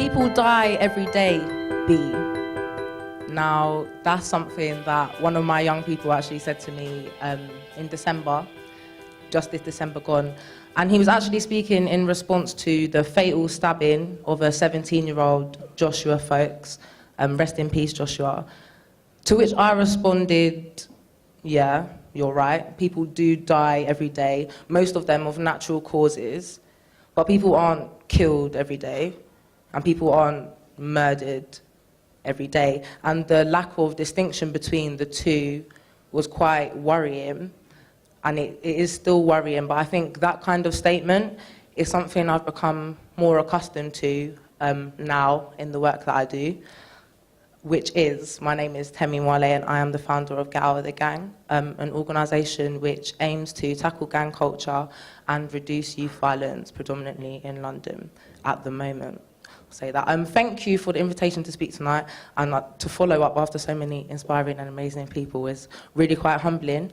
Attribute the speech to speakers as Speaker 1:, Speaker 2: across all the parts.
Speaker 1: People die every day, B. Now, that's something that one of my young people actually said to me in December, just this December gone. And he was actually speaking in response to the fatal stabbing of a 17-year-old Joshua Folkes. Rest in peace, Joshua. To which I responded, yeah, you're right. People do die every day, most of them of natural causes. But people aren't killed every day, and people aren't murdered every day. And the lack of distinction between the two was quite worrying, and it is still worrying. But I think that kind of statement is something I've become more accustomed to now in the work that I do, which is, my name is Temi Wale, and I am the founder of Get Out of the Gang, an organisation which aims to tackle gang culture and reduce youth violence, predominantly in London at the moment. I'll say that. Thank you for the invitation to speak tonight, and to follow up after so many inspiring and amazing people is really quite humbling.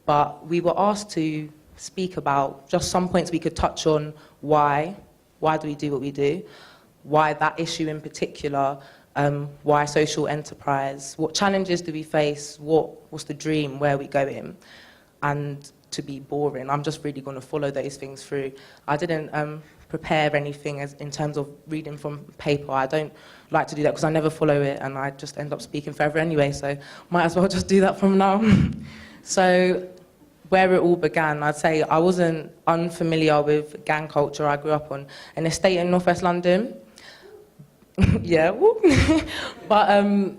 Speaker 1: But we were asked to speak about just some points we could touch on. Why do we do what we do? Why that issue in particular? Why social enterprise? What challenges do we face? What's the dream? Where are we going? And to be boring, I'm just really going to follow those things through. I didn't prepare anything in terms of reading from paper. I don't like to do that because I never follow it, and I just end up speaking forever anyway, so might as well just do that from now. So where it all began, I'd say I wasn't unfamiliar with gang culture. I grew up on an estate in North West London. Yeah, but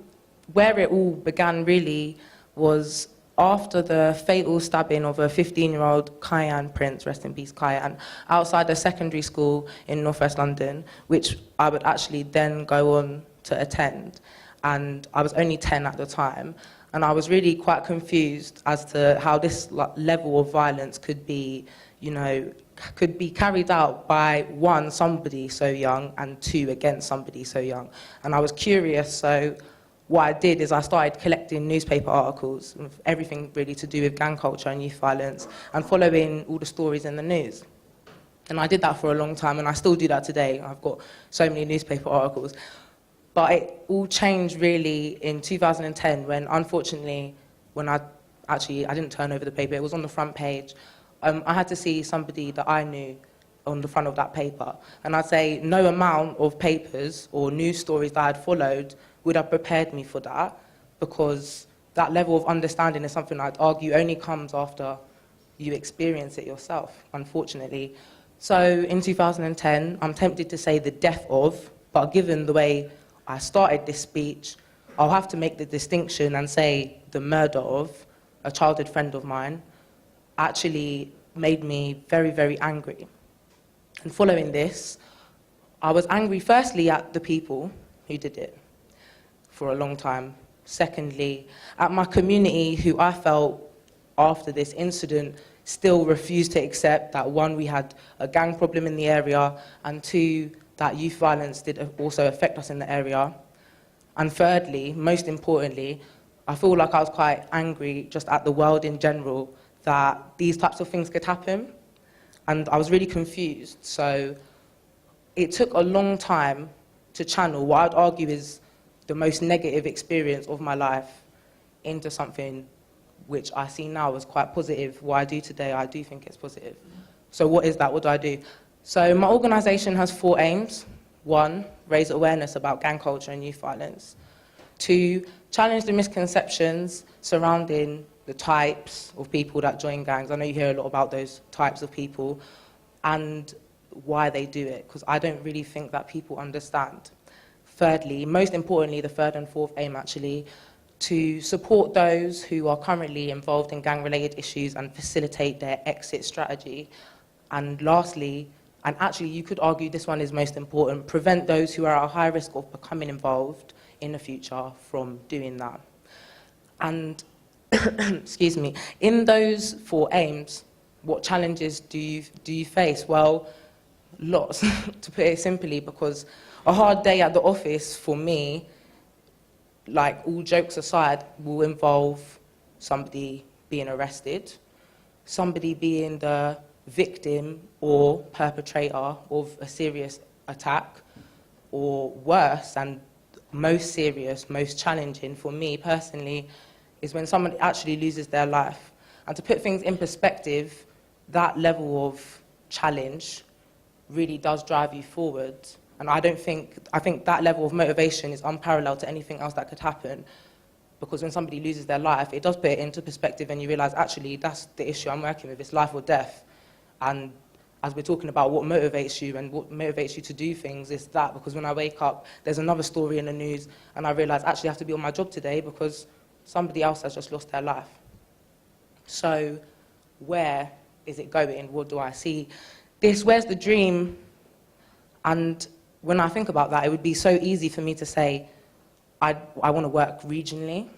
Speaker 1: where it all began really was after the fatal stabbing of a 15-year-old Kyan Prince, rest in peace Kyan, outside a secondary school in North West London, which I would actually then go on to attend. And I was only 10 at the time, and I was really quite confused as to how this level of violence could be, could be carried out by one, somebody so young, and two, against somebody so young. And I was curious, so what I did is I started collecting newspaper articles, everything really to do with gang culture and youth violence, and following all the stories in the news. And I did that for a long time, and I still do that today. I've got so many newspaper articles. But it all changed really in 2010 when, unfortunately, when I didn't turn over the paper, it was on the front page. I had to see somebody that I knew on the front of that paper. And I'd say no amount of papers or news stories that I'd followed would have prepared me for that, because that level of understanding is something I'd argue only comes after you experience it yourself, unfortunately. So in 2010, I'm tempted to say the death of, but given the way I started this speech, I'll have to make the distinction and say the murder of a childhood friend of mine actually made me very, very angry. And following this, I was angry firstly at the people who did it for a long time. Secondly, at my community, who I felt after this incident still refused to accept that, one, we had a gang problem in the area, and two, that youth violence did also affect us in the area. And thirdly, most importantly, I feel like I was quite angry just at the world in general that these types of things could happen. And I was really confused. So it took a long time to channel what I'd argue is the most negative experience of my life into something which I see now as quite positive. What I do today, I do think it's positive. So what is that? What do I do? So my organisation has 4 aims. 1, raise awareness about gang culture and youth violence. 2, challenge the misconceptions surrounding the types of people that join gangs. I know you hear a lot about those types of people and why they do it, because I don't really think that people understand. Thirdly, most importantly, the 3rd and 4th aim actually, to support those who are currently involved in gang-related issues and facilitate their exit strategy. And lastly, and actually you could argue this one is most important, prevent those who are at high risk of becoming involved in the future from doing that. And, excuse me, in those 4 aims, what challenges do you face? Well, lots, to put it simply, because a hard day at the office for me, like all jokes aside, will involve somebody being arrested, somebody being the victim or perpetrator of a serious attack, or worse and most serious, most challenging for me personally is when someone actually loses their life. And to put things in perspective, that level of challenge really does drive you forward. And I think that level of motivation is unparalleled to anything else that could happen. Because when somebody loses their life, it does put it into perspective and you realize, actually, that's the issue I'm working with, it's life or death. And as we're talking about what motivates you and what motivates you to do things, it's that. Because when I wake up, there's another story in the news and I realize, actually, I have to be on my job today because somebody else has just lost their life. So where is it going? What do I see? Where's the dream? And when I think about that, it would be so easy for me to say, I want to work regionally,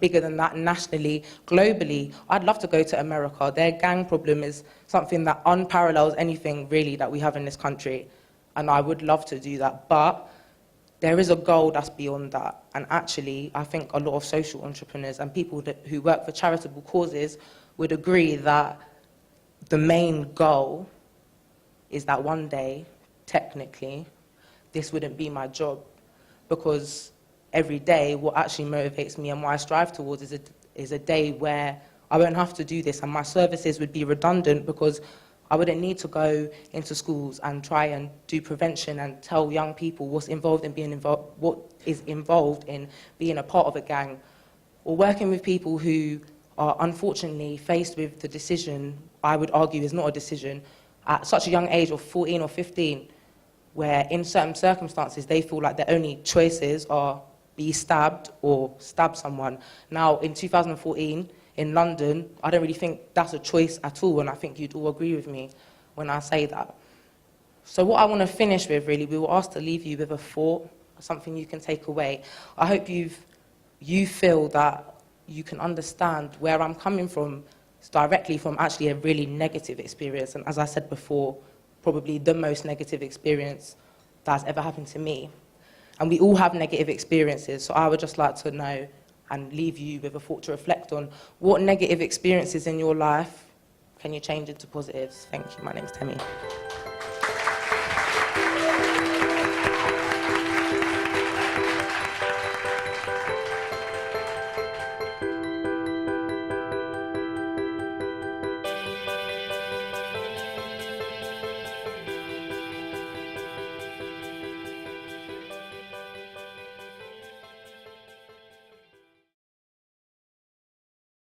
Speaker 1: bigger than that, nationally, globally. I'd love to go to America. Their gang problem is something that unparallels anything really that we have in this country. And I would love to do that. But there is a goal that's beyond that. And actually, I think a lot of social entrepreneurs and people who work for charitable causes would agree that the main goal is that one day, technically, this wouldn't be my job. Because every day, what actually motivates me and what I strive towards is a day where I won't have to do this and my services would be redundant because I wouldn't need to go into schools and try and do prevention and tell young people what is involved in being a part of a gang, or working with people who are unfortunately faced with the decision, I would argue is not a decision, at such a young age of 14 or 15, where in certain circumstances they feel like their only choices are be stabbed or stab someone. Now, in 2014, in London, I don't really think that's a choice at all, and I think you'd all agree with me when I say that. So what I want to finish with, really, we were asked to leave you with a thought, something you can take away. I hope you feel that you can understand where I'm coming from. It's directly from actually a really negative experience, and as I said before, probably the most negative experience that's ever happened to me. And we all have negative experiences, so I would just like to know and leave you with a thought to reflect on. What negative experiences in your life can you change into positives? Thank you. My name's Temi.